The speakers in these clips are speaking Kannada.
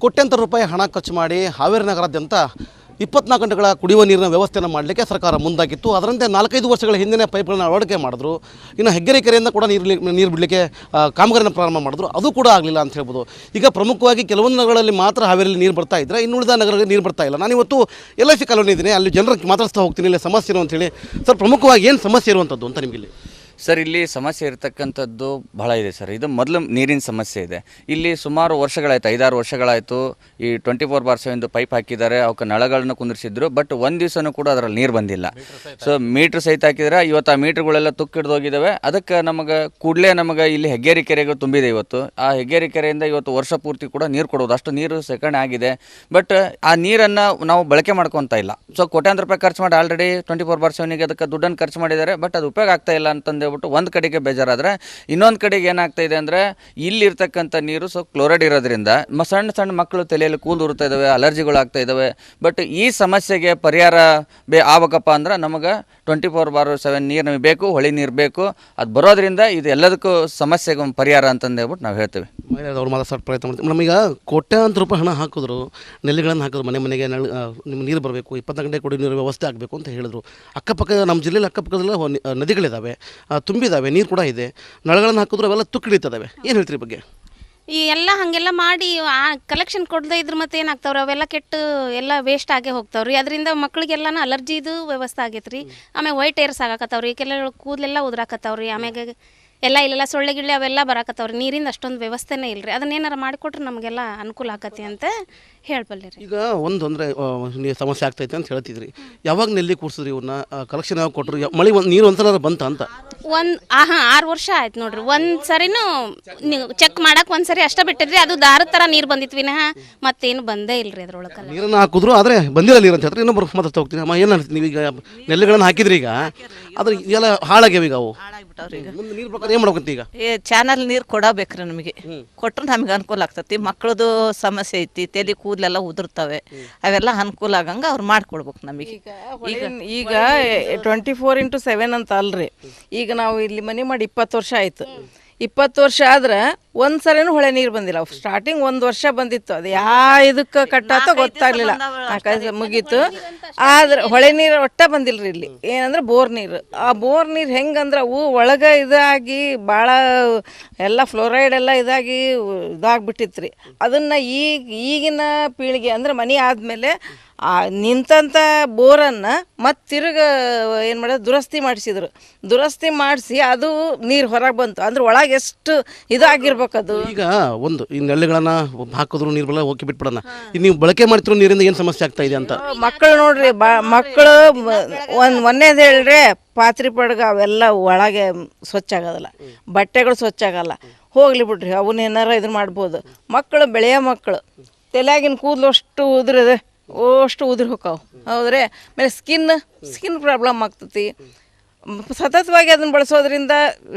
ಕೋಟ್ಯಾಂತರ ರೂಪಾಯಿ ಹಣ ಖರ್ಚು ಮಾಡಿ ಹಾವೇರಿ ನಗರಾದ್ಯಂತ 24 ಗಂಟೆಗಳ ಕುಡಿಯುವ ನೀರಿನ ವ್ಯವಸ್ಥೆಯನ್ನು ಮಾಡಲಿಕ್ಕೆ ಸರ್ಕಾರ ಮುಂದಾಗಿತ್ತು. ಅದರಂತೆ 4-5 ವರ್ಷಗಳ ಹಿಂದಿನ ಪೈಪ್ಗಳನ್ನು ಅಳವಡಿಕೆ ಮಾಡಿದ್ರು. ಇನ್ನು ಹೆಗ್ಗೆರೆ ಕೆರೆಯಿಂದ ಕೂಡ ನೀರು ಬಿಡಲಿಕ್ಕೆ ಕಾಮಗಾರಿನ ಪ್ರಾರಂಭ ಮಾಡಿದ್ರು. ಅದು ಕೂಡ ಆಗಲಿಲ್ಲ ಅಂತ ಹೇಳ್ಬೋದು. ಈಗ ಪ್ರಮುಖವಾಗಿ ಕೆಲವೊಂದು ನಗರಗಳಲ್ಲಿ ಮಾತ್ರ ಹಾವೇರಿಯಲ್ಲಿ ನೀರು ಬರ್ತಾ ಇದ್ದರೆ ಇನ್ನುಳಿದ ನಗರಗಳಲ್ಲಿ ನೀರು ಬರ್ತಾ ಇಲ್ಲ. ನಾನಿವತ್ತು LIC ಕಾಲೋನಿ ಇದ್ದೀನಿ, ಅಲ್ಲಿ ಜನರಿಗೆ ಮಾತಾಡ್ತಾ ಹೋಗ್ತೀನಿ ಇಲ್ಲಿ ಸಮಸ್ಯೆ ಏನು ಅಂತೇಳಿ. ಸರ್, ಪ್ರಮುಖವಾಗಿ ಏನು ಸಮಸ್ಯೆ ಇರುವಂಥದ್ದು ಅಂತ ನಿಮಗೆ? ಸರ್, ಇಲ್ಲಿ ಸಮಸ್ಯೆ ಇರತಕ್ಕಂಥದ್ದು ಬಹಳ ಇದೆ ಸರ್. ಇದು ಮೊದಲು ನೀರಿನ ಸಮಸ್ಯೆ ಇದೆ. ಇಲ್ಲಿ ಸುಮಾರು ವರ್ಷಗಳಾಯಿತು, 5-6 ವರ್ಷಗಳಾಯಿತು. ಈ 24/7 ಪೈಪ್ ಹಾಕಿದ್ದಾರೆ, ಅವಕ್ಕೆ ನಳಗಳನ್ನು ಕುಂದಿರಿಸಿದ್ರು. ಬಟ್ ಒಂದು ದಿವಸನೂ ಕೂಡ ಅದರಲ್ಲಿ ನೀರು ಬಂದಿಲ್ಲ. ಸೊ ಮೀಟ್ರ್ ಸಹಿತ ಹಾಕಿದರೆ ಇವತ್ತು ಆ ಮೀಟ್ರ್ಗಳೆಲ್ಲ ತುಕ್ಕಿಡ್ದೋಗಿದ್ದಾವೆ. ಅದಕ್ಕೆ ನಮಗೆ ಕೂಡಲೇ ಇಲ್ಲಿ ಹೆಗ್ಗೇರಿ ಕೆರೆಗೆ ತುಂಬಿದೆ. ಇವತ್ತು ಆ ಹೆಗ್ಗೇರಿ ಕೆರೆಯಿಂದ ಇವತ್ತು ವರ್ಷ ಪೂರ್ತಿ ಕೂಡ ನೀರು ಕೊಡೋದು, ಅಷ್ಟು ನೀರು ಶೇಖರಣೆ ಆಗಿದೆ. ಬಟ್ ಆ ನೀರನ್ನು ನಾವು ಬಳಕೆ ಮಾಡ್ಕೊತಾ ಇಲ್ಲ. ಸೊ ಕೋಟ್ಯಾಂತರ ರೂಪಾಯಿ ಖರ್ಚು ಮಾಡಿ ಆಲ್ರೆಡಿ 24/7 ಅದಕ್ಕೆ ದುಡ್ಡನ್ನು ಖರ್ಚು ಮಾಡಿದ್ದಾರೆ. ಬಟ್ ಅದು ಉಪಯೋಗ ಆಗ್ತಾ ಇಲ್ಲ ಅಂತಂದೇಳ್ಬಿಟ್ಟು ಒಂದು ಕಡೆಗೆ ಬೇಜಾರಾದರೆ, ಇನ್ನೊಂದು ಕಡೆಗೆ ಏನಾಗ್ತಾ ಇದೆ ಅಂದರೆ ಇಲ್ಲಿರ್ತಕ್ಕಂಥ ನೀರು ಸೊ ಕ್ಲೋರೈಡ್ ಇರೋದ್ರಿಂದ ಸಣ್ಣ ಸಣ್ಣ ಮಕ್ಕಳು ತಲೆಯಲ್ಲಿ ಕೂದಲು ಉರುತ್ತಾ ಇದ್ದಾವೆ, ಅಲರ್ಜಿಗಳು ಆಗ್ತಾ ಇದ್ದಾವೆ. ಬಟ್ ಈ ಸಮಸ್ಯೆಗೆ ಪರಿಹಾರ ಆಗಬೇಕಪ್ಪ ಅಂದ್ರೆ ನಮಗೆ 24/7 ನೀರು ನಮಗೆ ಬೇಕು, ಹೊಳೆ ನೀರು ಬೇಕು. ಅದು ಬರೋದ್ರಿಂದ ಇದು ಎಲ್ಲದಕ್ಕೂ ಸಮಸ್ಯೆಗೆ ಒಂದು ಪರಿಹಾರ ಅಂತಂದೇಳ್ಬಿಟ್ಟು ನಾವು ಹೇಳ್ತೇವೆ. ಅವ್ರು ಮಾತಾಡೋ ಪ್ರಯತ್ನ ಮಾಡ್ತೀವಿ. ನಮೀಗ ಕೋಟ್ಯಾಂತರ ರೂಪಾಯಿ ಹಣ ಹಾಕಿದ್ರು, ನೆಲೆಗಳನ್ನು ಹಾಕಿದ್ರು, ಮನೆಗೆ ನಿಮ್ಮ ನೀರು ಬರಬೇಕು, 24 ಗಂಟೆ ಕುಡಿಯೋ ನೀರು ವ್ಯವಸ್ಥೆ ಆಗಬೇಕು ಅಂತ ಹೇಳಿದ್ರು. ಅಕ್ಕಪಕ್ಕ ನಮ್ಮ ಜಿಲ್ಲೆಯಲ್ಲಿ ಅಕ್ಕಪಕ್ಕದಲ್ಲ ನದಿಗಳಿದ್ದಾವೆ, ತುಂಬಿದ್ದಾವೆ, ನೀರು ಕೂಡ ಇದೆ. ನಳಗಳನ್ನು ಹಾಕಿದ್ರು ಅವೆಲ್ಲ ತುಕ್ಕಿಡಿತದಾವೆ. ಏನು ಹೇಳ್ತೀರಿ ಬಗ್ಗೆ? ಈ ಎಲ್ಲ ಹಾಗೆಲ್ಲ ಮಾಡಿ ಕಲೆಕ್ಷನ್ ಕೊಡದೇ ಇದ್ರೆ ಮತ್ತೆ ಏನಾಗ್ತಾವ್ರಿ, ಅವೆಲ್ಲ ಕೆಟ್ಟು ಎಲ್ಲ ವೇಸ್ಟ್ ಆಗೇ ಹೋಗ್ತಾವ್ರಿ. ಅದರಿಂದ ಮಕ್ಳಿಗೆಲ್ಲನ ಅಲರ್ಜಿದು ವ್ಯವಸ್ಥೆ ಆಗೈತೆ ರೀ. ಆಮೇಲೆ ವೈಟ್ ಏರ್ಸ್ ಆಗಾಕತ್ತಾವ್ರಿ, ಕೆಲವು ಕೂದಲೆಲ್ಲ ಉದ್ರಾಕತ್ತಾವ್ರಿ. ಆಮ್ಯಾಗ ಇಲ್ಲೆಲ್ಲ ಸೊಳ್ಳೆ ಗಿಳ್ಳೆ ಅವೆಲ್ಲ ಬರಾಕತ್ತಾವ್ರಿ. ನೀರಿಂದ ಅಷ್ಟೊಂದು ವ್ಯವಸ್ಥೆನೇ ಇಲ್ಲರಿ. ಅದನ್ನೇನಾರ ಮಾಡಿಕೊಟ್ರೆ ನಮಗೆಲ್ಲ ಅನುಕೂಲ ಆಕತಿ ಅಂತ ಹೇಳಬಲ್ಲೆ ರೀ. ಈಗ ಒಂದು ಅಂದರೆ ಸಮಸ್ಯೆ ಆಗ್ತೈತೆ ಅಂತ ಹೇಳ್ತಿದ್ರಿ. ಯಾವಾಗ ನೆಲ್ಲಿ ಕೂರಿಸಿದ್ರಿ ಇವ್ರನ್ನ? ಕಲೆಕ್ಷನ್ ಯಾವಾಗ ಕೊಟ್ಟರು? ಮಳೆ ನೀರು ಒಂದ್ಸಲ ಬಂತ ಅಂತ? 6 ವರ್ಷ ಆಯ್ತು ನೋಡ್ರಿ. ಒಂದು ಸರಿನೂ ಚೆಕ್ ಮಾಡಕ್ಕೆ ಒಂದು ಸರಿ ಅಷ್ಟೇ ಬಿಟ್ಟಿದ್ರಿ. ಅದು ದಾರದ ಥರ ನೀರು ಬಂದಿತ್ತು ವಿನಃ ಮತ್ತೇನು ಬಂದೇ ಇಲ್ಲರಿ ಅದ್ರೊಳಗೆ. ನೀರನ್ನು ಹಾಕಿದ್ರು ಆದರೆ ಬಂದಿಲ್ಲ ನೀರು ಅಂತ ಹೇಳ್ತಾರೆ. ಇನ್ನೊಬ್ಬರು ಮಾತಾಡ್ತಾ ಹೋಗ್ತೀನಿ. ಅಮ್ಮ, ಏನು ಹೇಳ್ತೀನಿ, ನೀವೀಗ ನೆಲ್ಲಿಗಳನ್ನು ಹಾಕಿದ್ರಿ, ಈಗ ಅದ್ರ ಎಲ್ಲ ಹಾಳಾಗ್ಯಾವ. ಈಗ ಅವು ಮುಂದೆ ನೀರು ಪ್ರಕಾರ ಏನು ಮಾಡ್ಬೇಕಂತ? ಈಗ ಚಾನಲ್ ನೀರು ಕೊಡಬೇಕ್ರಿ. ನಮಗೆ ಕೊಟ್ಟರೆ ನಮಗೆ ಅನುಕೂಲ ಆಗ್ತತಿ. ಮಕ್ಕಳದು ಸಮಸ್ಯೆ ಐತಿ, ತಲೆ ಕೂದಲೆಲ್ಲ ಉದುರ್ತವೆ. ಅವೆಲ್ಲ ಅನುಕೂಲ ಆಗಂಗೆ ಅವ್ರು ಮಾಡಿಕೊಡ್ಬೇಕು ನಮಗೆ. ಈಗ 24/7 ಅಂತ ಅಲ್ರಿ. ಈಗ ನಾವು ಇಲ್ಲಿ ಮನೆ ಮಾಡಿ 20 ವರ್ಷ ಆಯ್ತು. 20 ವರ್ಷ ಆದ್ರೆ ಒಂದು ಸರಿನೂ ಹೊಳೆ ನೀರು ಬಂದಿಲ್ಲ. ಸ್ಟಾರ್ಟಿಂಗ್ 1 ವರ್ಷ ಬಂದಿತ್ತು, ಅದು ಇದಕ್ಕೆ ಕಟ್ಟಾತ ಗೊತ್ತಾಗ್ಲಿಲ್ಲ, ಮುಗೀತು. ಆದ್ರೆ ಹೊಳೆ ನೀರು ಒಟ್ಟ ಬಂದಿಲ್ರಿ ಇಲ್ಲಿ. ಏನಂದ್ರೆ ಬೋರ್ ನೀರು. ಆ ಬೋರ್ ನೀರು ಹೆಂಗಂದ್ರೆ ಅವು ಒಳಗೆ ಇದಾಗಿ ಭಾಳ ಎಲ್ಲ ಫ್ಲೋರೈಡ್ ಎಲ್ಲ ಇದಾಗಿ ಇದಾಗ್ಬಿಟ್ಟಿತ್ತು ರೀ. ಅದನ್ನು ಈಗಿನ ಪೀಳಿಗೆ ಅಂದ್ರೆ ಮನೆ ಆದಮೇಲೆ ನಿಂತಂಥ ಬೋರನ್ನು ಮತ್ತು ತಿರುಗ ಏನು ಮಾಡೋದು, ದುರಸ್ತಿ ಮಾಡಿಸಿದ್ರು. ದುರಸ್ತಿ ಮಾಡಿಸಿ ಅದು ನೀರು ಹೊರಗೆ ಬಂತು. ಅಂದ್ರೆ ಒಳಗೆ ಎಷ್ಟು ಇದಾಗಿರ್ಬೇಕು ಅದು. ಈಗ ಒಂದು ಈ ನೆಲೆಗಳನ್ನು ಹಾಕಿದ್ರು ನೀರು ಬಲ್ಲ, ಹೋಗಿ ಬಿಟ್ಬಿಡೋಣ. ನೀವು ಬಳಕೆ ಮಾಡ್ತಿರೋ ನೀರಿಂದ ಏನು ಸಮಸ್ಯೆ ಆಗ್ತಾ ಇದೆ ಅಂತ? ಮಕ್ಕಳು ನೋಡ್ರಿ, ಮಕ್ಕಳು ಒಂದೇದು ಹೇಳ್ರೆ, ಪಾತ್ರೆ ಪಡ್ಗ ಅವೆಲ್ಲ ಒಳಗೆ ಸ್ವಚ್ಛ ಆಗೋದಿಲ್ಲ, ಬಟ್ಟೆಗಳು ಸ್ವಚ್ಛ ಆಗಲ್ಲ. ಹೋಗ್ಲಿ ಬಿಡ್ರಿ, ಅವನ್ನೇನಾರ ಇದನ್ನ ಮಾಡ್ಬೋದು. ಮಕ್ಕಳು, ಬೆಳೆಯೋ ಮಕ್ಕಳು ತಲೆಯಾಗಿನ ಕೂದಲು ಅಷ್ಟು ಉದುರಿದೆ, ಅಷ್ಟು ಉದುರಿ ಹೋಕಾವು. ಹೌದ್ರಿ. ಆಮೇಲೆ ಸ್ಕಿನ್ ಪ್ರಾಬ್ಲಮ್ ಆಗ್ತತಿ. ಸತತವಾಗಿ ಅದನ್ನು ಬಳಸೋದ್ರಿಂದ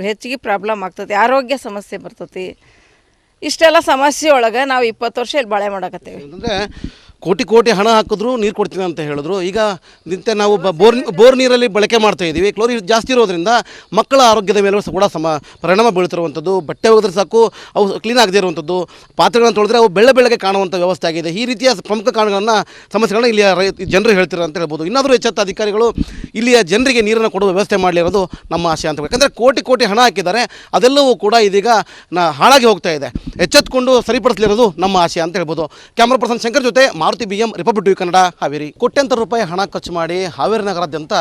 ಹೆಚ್ಚಿಗೆ ಪ್ರಾಬ್ಲಮ್ ಆಗ್ತತಿ, ಆರೋಗ್ಯ ಸಮಸ್ಯೆ ಬರ್ತತಿ. ಇಷ್ಟೆಲ್ಲ ಸಮಸ್ಯೆ ಒಳಗೆ ನಾವು 20 ವರ್ಷ ಇಲ್ಲಿ ಬಾಳೆ ಮಾಡಕತ್ತೇವೆ. ಅಂದರೆ ಕೋಟಿ ಹಣ ಹಾಕಿದ್ರು ನೀರು ಕೊಡ್ತೀನಿ ಅಂತ ಹೇಳಿದ್ರು. ಈಗ ನಿತ್ಯ ನಾವು ಬೋರ್ ನೀರಲ್ಲಿ ಬಳಕೆ ಮಾಡ್ತಾ ಇದ್ದೀವಿ. ಕ್ಲೋರಿನ್ ಜಾಸ್ತಿ ಇರೋದ್ರಿಂದ ಮಕ್ಕಳ ಆರೋಗ್ಯದ ಮೇಲೆ ಕೂಡ ಪರಿಣಾಮ ಬೀಳ್ತಿರುವಂಥದ್ದು. ಬಟ್ಟೆ ಹೋಗಿದ್ರೆ ಸಾಕು ಅವು ಕ್ಲೀನ್ ಆಗದೇ ಇರುವಂಥದ್ದು, ಪಾತ್ರೆಗಳನ್ನು ತೊಳೆದ್ರೆ ಅವು ಬೆಳ್ಳಗೆ ಕಾಣುವಂಥ ವ್ಯವಸ್ಥೆ ಆಗಿದೆ. ಈ ರೀತಿಯ ಪ್ರಮುಖ ಸಮಸ್ಯೆಗಳನ್ನ ಇಲ್ಲಿಯ ಜನರು ಹೇಳ್ತಿರೋ ಅಂತ ಹೇಳ್ಬೋದು. ಇನ್ನಾದರೂ ಎಚ್ಚೆತ್ತ ಅಧಿಕಾರಿಗಳು ಇಲ್ಲಿಯ ಜನರಿಗೆ ನೀರನ್ನು ಕೊಡುವ ವ್ಯವಸ್ಥೆ ಮಾಡಲಿರೋದು ನಮ್ಮ ಆಶೆ ಅಂತ. ಯಾಕಂದರೆ ಕೋಟಿ ಹಣ ಹಾಕಿದ್ದಾರೆ, ಅದೆಲ್ಲವೂ ಕೂಡ ಇದೀಗ ಹಾಳಾಗಿ ಹೋಗ್ತಾ ಇದೆ. ಎಚ್ಚೆತ್ತುಕೊಂಡು ಸರಿಪಡಿಸಲಿರೋದು ನಮ್ಮ ಆಶೆ ಅಂತ ಹೇಳ್ಬೋದು. ಕ್ಯಾಮ್ರಾ ಪರ್ಸನ್ ಶಂಕರ್ ಜೊತೆ Maruti BM, republic TV Kannada, Haveri. ಕೋಟ್ಯಾಂತರ ರೂಪಾಯಿ ಹಣ ಖರ್ಚು ಮಾಡಿ ಹಾವೇರಿ ನಗರಾದ್ಯಂತ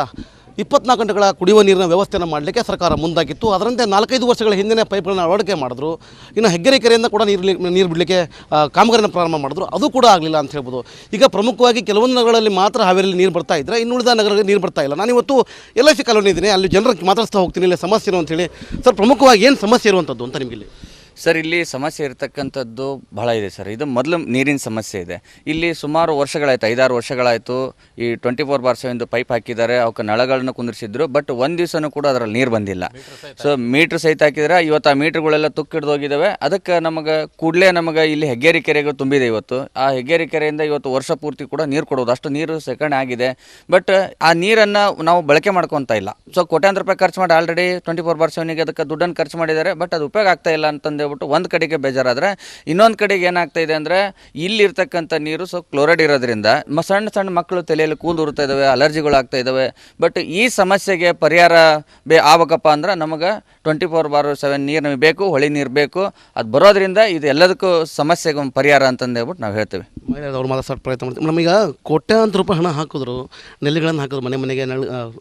24 ಗಂಟೆಗಳ ಕುಡಿಯುವ ನೀರಿನ ವ್ಯವಸ್ಥೆಯನ್ನು ಮಾಡಲಿಕ್ಕೆ ಸರ್ಕಾರ ಮುಂದಾಗಿತ್ತು. ಅದರಂತೆ 4-5 ವರ್ಷಗಳ ಹಿಂದಿನ ಪೈಪ್ಗಳನ್ನು ಅಳವಡಿಕೆ ಮಾಡಿದ್ರು. ಇನ್ನು ಹೆಗ್ಗೆರೆ ಕೆರೆಯಿಂದ ಕೂಡ ನೀರು ಬಿಡಲಿಕ್ಕೆ ಕಾಮಗಾರಿನ ಪ್ರಾರಂಭ ಮಾಡಿದ್ರು. ಅದು ಕೂಡ ಆಗಲಿಲ್ಲ ಅಂತ ಹೇಳ್ಬೋದು. ಈಗ ಪ್ರಮುಖವಾಗಿ ಕೆಲವೊಂದು ನಗರಗಳಲ್ಲಿ ಮಾತ್ರ ಹಾವೇರಿಯಲ್ಲಿ ನೀರು ಬರ್ತಾ ಇದ್ದರೆ ಇನ್ನುಳಿದ ನಗರಗಳಲ್ಲಿ ನೀರು ಬರ್ತಾ ಇಲ್ಲ. ನಾನಿವತ್ತು LIC ಕಾಲೋನಿ ಇದ್ದೀನಿ, ಅಲ್ಲಿ ಜನರಿಗೆ ಮಾತಾಡ್ತಾ ಹೋಗ್ತೀನಿ ಇಲ್ಲಿ ಸಮಸ್ಯೆ ಏನು ಅಂತೇಳಿ. ಸರ್, ಪ್ರಮುಖವಾಗಿ ಏನು ಸಮಸ್ಯೆ ಇರುವಂಥದ್ದು ಅಂತ ನಿಮಗೆ? ಸರ್, ಇಲ್ಲಿ ಸಮಸ್ಯೆ ಇರತಕ್ಕಂಥದ್ದು ಬಹಳ ಇದೆ ಸರ್. ಇದು ಮೊದಲು ನೀರಿನ ಸಮಸ್ಯೆ ಇದೆ. ಇಲ್ಲಿ ಸುಮಾರು ವರ್ಷಗಳಾಯಿತು, 5-6 ವರ್ಷಗಳಾಯಿತು. ಈ 24/7 ಪೈಪ್ ಹಾಕಿದ್ದಾರೆ, ಅವಕ್ಕೆ ನಳಗಳನ್ನು ಕುಂದಿರಿಸಿದ್ರು. ಬಟ್ ಒಂದು ದಿವಸನೂ ಕೂಡ ಅದರಲ್ಲಿ ನೀರು ಬಂದಿಲ್ಲ. ಸೊ ಮೀಟ್ರ್ ಸಹಿತ ಹಾಕಿದರೆ ಇವತ್ತು ಆ ಮೀಟ್ರ್ಗಳೆಲ್ಲ ತುಕ್ಕಿಡ್ದೋಗಿದ್ದಾವೆ. ಅದಕ್ಕೆ ಕೂಡಲೇ ಇಲ್ಲಿ ಹೆಗ್ಗೇರಿ ಕೆರೆಗೆ ತುಂಬಿದೆ. ಇವತ್ತು ಆ ಹೆಗ್ಗೇರಿ ಕೆರೆಯಿಂದ ಇವತ್ತು ವರ್ಷ ಪೂರ್ತಿ ಕೂಡ ನೀರು ಕೊಡೋದು, ಅಷ್ಟು ನೀರು ಶೇಖರಣೆ ಆಗಿದೆ. ಬಟ್ ಆ ನೀರನ್ನು ನಾವು ಬಳಕೆ ಮಾಡ್ಕೊತಾ ಇಲ್ಲ. ಸೊ ಕೋಟ್ಯಾಂತರ ರೂಪಾಯಿ ಖರ್ಚು ಮಾಡಿ ಆಲ್ರೆಡಿ 24/7 ಅದಕ್ಕೆ ದುಡ್ಡನ್ನು ಖರ್ಚು ಮಾಡಿದ್ದಾರೆ. ಬಟ್ ಅದು ಉಪಯೋಗ ಆಗ್ತಾ ಇಲ್ಲ ಅಂತಂದೇಳ್ಬಿಟ್ಟು ಹೇಳ್ಬಿಟ್ಟು ಒಂದು ಕಡೆಗೆ ಬೇಜಾರಾದರೆ ಇನ್ನೊಂದು ಕಡೆಗೆ ಏನಾಗ್ತಾ ಇದೆ ಅಂದರೆ ಇಲ್ಲಿರ್ತಕ್ಕಂಥ ನೀರು ಸ್ವಲ್ಪ ಕ್ಲೋರೈಡ್ ಇರೋದ್ರಿಂದ ಸಣ್ಣ ಸಣ್ಣ ಮಕ್ಕಳು ತಲೆಯಲ್ಲಿ ಕೂದಲು ಉರ್ತಾ ಇದ್ದಾವೆ, ಅಲರ್ಜಿಗಳು ಆಗ್ತಾ ಇದ್ದಾವೆ. ಬಟ್ ಈ ಸಮಸ್ಯೆಗೆ ಪರಿಹಾರ ಆಗ್ಬೇಕಪ್ಪ ಅಂದ್ರೆ ನಮಗೆ 24/7 ನೀರು ನಮಗೆ ಬೇಕು, ಹೊಳೆ ನೀರು ಬೇಕು. ಅದು ಬರೋದ್ರಿಂದ ಇದು ಎಲ್ಲದಕ್ಕೂ ಸಮಸ್ಯೆಗೆ ಒಂದು ಪರಿಹಾರ ಅಂತಂದು ಹೇಳ್ಬಿಟ್ಟು ನಾವು ಹೇಳ್ತೀವಿ. ಅವ್ರು ಮಾತಾಡೋ ಪ್ರಯತ್ನ ಮಾಡ್ತೀವಿ. ನಮೀಗ ಕೋಟ್ಯಾಂತರ ರೂಪಾಯಿ ಹಣ ಹಾಕಿದ್ರು, ನೆಲೆಗಳನ್ನು ಹಾಕಿದ್ರು, ಮನೆಗೆ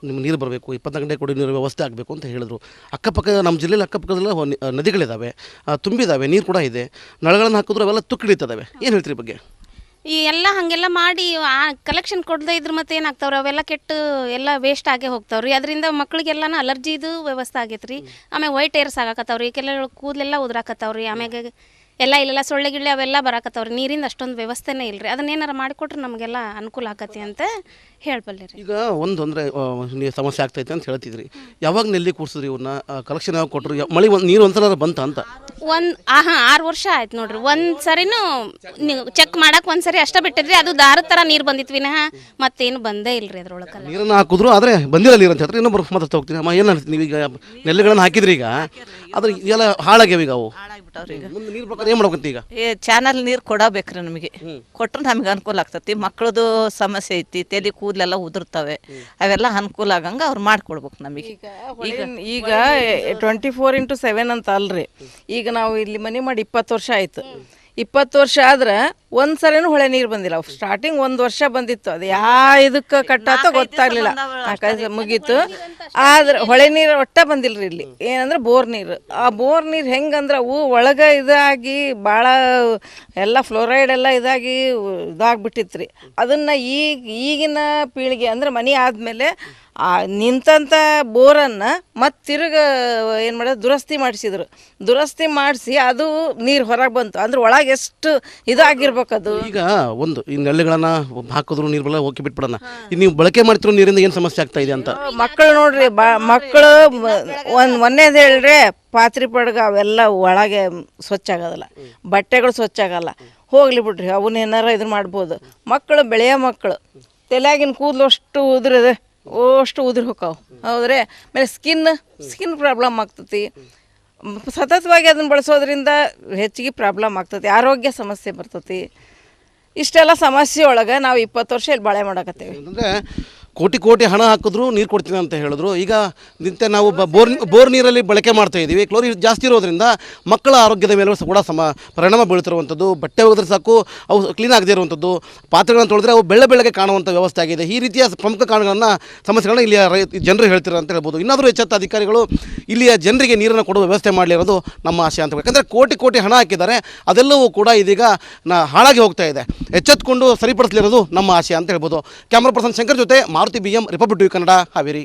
ನಿಮ್ಮ ನೀರು ಬರಬೇಕು, 24 ಗಂಟೆ ಕುಡಿಯೋ ನೀರು ವ್ಯವಸ್ಥೆ ಆಗಬೇಕು ಅಂತ ಹೇಳಿದ್ರು. ಅಕ್ಕಪಕ್ಕ ನಮ್ಮ ಜಿಲ್ಲೆಯಲ್ಲಿ ಅಕ್ಕಪಕ್ಕದಲ್ಲ ನದಿಗಳಿದ್ದಾವೆ, ತುಂಬಿದ್ದಾವೆ, ನೀರು ಕೂಡ ಇದೆ, ನಳಗಳನ್ನು ಹಾಕಿದ್ರು ಅವೆಲ್ಲ ತುಕ್ಕಿಡಿತದಾವೆ. ಏನು ಹೇಳ್ತೀರಿ ಬಗ್ಗೆ? ಈ ಎಲ್ಲ ಹಾಗೆಲ್ಲ ಮಾಡಿ ಕಲೆಕ್ಷನ್ ಕೊಡದೇ ಇದ್ರೆ ಮತ್ತೆ ಏನಾಗ್ತಾವ್ರಿ ಅವೆಲ್ಲ ಕೆಟ್ಟು ಎಲ್ಲ ವೇಸ್ಟ್ ಆಗೇ ಹೋಗ್ತಾವ್ರಿ. ಅದರಿಂದ ಮಕ್ಳಿಗೆಲ್ಲನ ಅಲರ್ಜಿದು ವ್ಯವಸ್ಥೆ ಆಗೈತೆ ರೀ. ಆಮೇಲೆ ವೈಟ್ ಏರ್ಸ್ ಆಗಾಕತ್ತಾವ್ರಿ, ಕೆಲವು ಕೂದಲೆಲ್ಲ ಉದ್ರಾಕತ್ತಾವ್ರಿ. ಆಮ್ಯಾಗ ಎಲ್ಲ ಇಲ್ಲೆಲ್ಲ ಸೊಳ್ಳೆ ಗಿಳ್ಳೆ ಅವೆಲ್ಲ ಬರಾಕತ್ತಾವ್ರಿ. ನೀರಿಂದ ಅಷ್ಟೊಂದು ವ್ಯವಸ್ಥೆನೇ ಇಲ್ಲರಿ. ಅದನ್ನೇನಾರು ಮಾಡಿಕೊಟ್ರೆ ನಮಗೆಲ್ಲ ಅನುಕೂಲ ಆಕತಿ ಅಂತ ಹೇಳಬಲ್ಲೆ ರೀ. ಈಗ ಒಂದು ಅಂದರೆ ನೀವು ಸಮಸ್ಯೆ ಆಗ್ತೈತೆ ಅಂತ ಹೇಳ್ತಿದ್ರಿ, ಯಾವಾಗ ನೆಲ್ಲಿ ಕೂರಿಸಿದ್ರಿ ಇವ್ರನ್ನ? ಕಲೆಕ್ಷನ್ ಯಾವಾಗ ಕೊಟ್ಟರು? ಮಳೆ ನೀರು ಒಂದ್ಸಲ ಬಂತ ಅಂತ? 6 ವರ್ಷ ಆಯ್ತು ನೋಡ್ರಿ. ಒಂದು ಸರಿನೂ ನೀವು ಚೆಕ್ ಮಾಡಕ್ಕೆ ಒಂದು ಸರಿ ಅಷ್ಟೇ ಬಿಟ್ಟಿದ್ರಿ. ಅದು ದಾರದ ಥರ ನೀರು ಬಂದಿತ್ತು ವಿನಃ ಮತ್ತೇನು ಬಂದೇ ಇಲ್ಲರಿ ಅದ್ರೊಳಗೆ. ನೀರನ್ನು ಹಾಕಿದ್ರು ಆದರೆ ಬಂದಿಲ್ಲ ನೀರು ಅಂತ ಹೇಳ್ತಾರೆ. ಇನ್ನೊಬ್ಬರು ಮಾತಾಡ್ತಾ ಹೋಗ್ತೀನಿ. ಅಮ್ಮ ಏನು ಹೇಳ್ತೀನಿ, ನೀವೀಗ ನೆಲೆಗಳನ್ನು ಹಾಕಿದ್ರಿ, ಈಗ ಅದ್ರ ಎಲ್ಲ ಹಾಳಾಗ್ಯಾವ. ಈಗ ಅವು ಮುಂದೆ ನೀರು ಪ್ರಕಾರ ಏನು ಮಾಡ್ಬೇಕಂತ? ಈಗ ಚಾನಲ್ ನೀರು ಕೊಡಬೇಕ್ರಿ ನಮಗೆ. ಕೊಟ್ಟರೆ ನಮಗೆ ಅನುಕೂಲ ಆಗ್ತತಿ. ಮಕ್ಕಳದು ಸಮಸ್ಯೆ ಐತಿ, ತಲೆ ಕೂದಲೆಲ್ಲ ಉದುರ್ತವೆ. ಅವೆಲ್ಲ ಅನುಕೂಲ ಆಗಂಗೆ ಅವ್ರು ಮಾಡ್ಕೊಡ್ಬೇಕು ನಮಗೆ. ಈಗ 24/7 ಅಂತ ಅಲ್ರಿ. ಈಗ ನಾವು ಇಲ್ಲಿ ಮನೆ ಮಾಡಿ 20 ವರ್ಷ ಆಯ್ತು. 20 ವರ್ಷ ಆದ್ರೆ ಒಂದು ಸರಿನೂ ಹೊಳೆ ನೀರು ಬಂದಿಲ್ಲ. ಸ್ಟಾರ್ಟಿಂಗ್ 1 ವರ್ಷ ಬಂದಿತ್ತು, ಅದು ಇದಕ್ಕೆ ಕಟ್ಟಾತೋ ಗೊತ್ತಾಗ್ಲಿಲ್ಲ. 4-5 ಮುಗೀತು. ಆದ್ರೆ ಹೊಳೆ ನೀರು ಒಟ್ಟ ಬಂದಿಲ್ರಿ ಇಲ್ಲಿ. ಏನಂದ್ರೆ ಬೋರ್ ನೀರು. ಆ ಬೋರ್ ನೀರು ಹೆಂಗಂದ್ರೆ ಅವು ಒಳಗೆ ಇದಾಗಿ ಭಾಳ ಎಲ್ಲ ಫ್ಲೋರೈಡ್ ಎಲ್ಲ ಇದಾಗಿ ಇದಾಗ್ಬಿಟ್ಟಿತ್ತು ರೀ. ಅದನ್ನು ಈಗಿನ ಪೀಳಿಗೆ ಅಂದ್ರೆ ಮನೆ ಆದಮೇಲೆ ನಿಂತಂಥ ಬೋರನ್ನು ಮತ್ತು ತಿರುಗ ಏನು ಮಾಡೋದು, ದುರಸ್ತಿ ಮಾಡಿಸಿ ಅದು ನೀರು ಹೊರಗೆ ಬಂತು. ಅಂದ್ರೆ ಒಳಗೆ ಎಷ್ಟು ಇದಾಗಿರ್ಬೇಕು ಅದು. ಈಗ ಒಂದು ಈ ನೆಲೆಗಳನ್ನು ಹಾಕಿದ್ರು ನೀರು ಬಲ್ಲ ಹೋಗಿ ಬಿಟ್ಬಿಡೋಣ. ನೀವು ಬಳಕೆ ಮಾಡ್ತಿರೋ ನೀರಿಂದ ಏನು ಸಮಸ್ಯೆ ಆಗ್ತಾ ಇದೆ ಅಂತ? ಮಕ್ಕಳು ನೋಡ್ರಿ, ಮಕ್ಕಳು ಒಂದೇದು ಹೇಳ್ರಿ, ಪಾತ್ರೆ ಪಡ್ಗ ಅವೆಲ್ಲ ಒಳಗೆ ಸ್ವಚ್ಛ ಆಗೋದಿಲ್ಲ, ಬಟ್ಟೆಗಳು ಸ್ವಚ್ಛ ಆಗಲ್ಲ. ಹೋಗ್ಲಿ ಬಿಡ್ರಿ, ಅವನ್ನೇನಾರ ಇದನ್ನ ಮಾಡ್ಬೋದು. ಮಕ್ಕಳು, ಬೆಳೆಯೋ ಮಕ್ಕಳು ತಲೆಯಾಗಿನ ಕೂದಲು ಅಷ್ಟು ಉದುರಿದೆ, ಅಷ್ಟು ಉದುರಿ ಹೋಕಾವು. ಹೌದ್ರಿ. ಆಮೇಲೆ ಸ್ಕಿನ್ ಪ್ರಾಬ್ಲಮ್ ಆಗ್ತತಿ. ಸತತವಾಗಿ ಅದನ್ನು ಬಳಸೋದ್ರಿಂದ ಹೆಚ್ಚಿಗೆ ಪ್ರಾಬ್ಲಮ್ ಆಗ್ತತಿ, ಆರೋಗ್ಯ ಸಮಸ್ಯೆ ಬರ್ತತಿ. ಇಷ್ಟೆಲ್ಲ ಸಮಸ್ಯೆ ಒಳಗೆ ನಾವು 20 ವರ್ಷ ಇಲ್ಲಿ ಬಾಳೆ ಮಾಡಕತ್ತೇವೆ. ಅಂದರೆ ಕೋಟಿ ಹಣ ಹಾಕಿದ್ರು ನೀರು ಕೊಡ್ತೀನಿ ಅಂತ ಹೇಳಿದ್ರು. ಈಗ ನಿಂತೆ ನಾವು ಬೋರ್ ನೀರಲ್ಲಿ ಬಳಕೆ ಮಾಡ್ತಾ ಇದ್ದೀವಿ. ಕ್ಲೋರಿನ್ ಜಾಸ್ತಿ ಇರೋದ್ರಿಂದ ಮಕ್ಕಳ ಆರೋಗ್ಯದ ಮೇಲೆ ಕೂಡ ಪರಿಣಾಮ ಬೀಳ್ತಿರುವಂಥದ್ದು. ಬಟ್ಟೆ ಹೋಗಿದ್ರೆ ಸಾಕು ಅವು ಕ್ಲೀನ್ ಆಗದೇ ಇರುವಂಥದ್ದು, ಪಾತ್ರೆಗಳನ್ನು ತೊಳೆದ್ರೆ ಅವು ಬೆಳ್ಳಗೆ ಕಾಣುವಂಥ ವ್ಯವಸ್ಥೆ ಆಗಿದೆ. ಈ ರೀತಿಯ ಪ್ರಮುಖ ಸಮಸ್ಯೆಗಳನ್ನ ಇಲ್ಲಿಯ ಜನರು ಹೇಳ್ತಿರೋ ಅಂತ ಹೇಳ್ಬೋದು. ಇನ್ನಾದರೂ ಎಚ್ಚೆತ್ತ ಅಧಿಕಾರಿಗಳು ಇಲ್ಲಿಯ ಜನರಿಗೆ ನೀರನ್ನು ಕೊಡುವ ವ್ಯವಸ್ಥೆ ಮಾಡಲಿರೋದು ನಮ್ಮ ಆಶೆ ಅಂತ. ಯಾಕಂದರೆ ಕೋಟಿ ಹಣ ಹಾಕಿದ್ದಾರೆ, ಅದೆಲ್ಲವೂ ಕೂಡ ಇದೀಗ ಹಾಳಾಗಿ ಹೋಗ್ತಾ ಇದೆ. ಎಚ್ಚೆತ್ತುಕೊಂಡು ಸರಿಪಡಿಸಲಿರೋದು ನಮ್ಮ ಆಶೆ ಅಂತ ಹೇಳ್ಬೋದು. ಕ್ಯಾಮ್ರಾ ಪರ್ಸನ್ ಶಂಕರ್ ಜೊತೆ Maruti BM, republic TV Kannada, Haveri.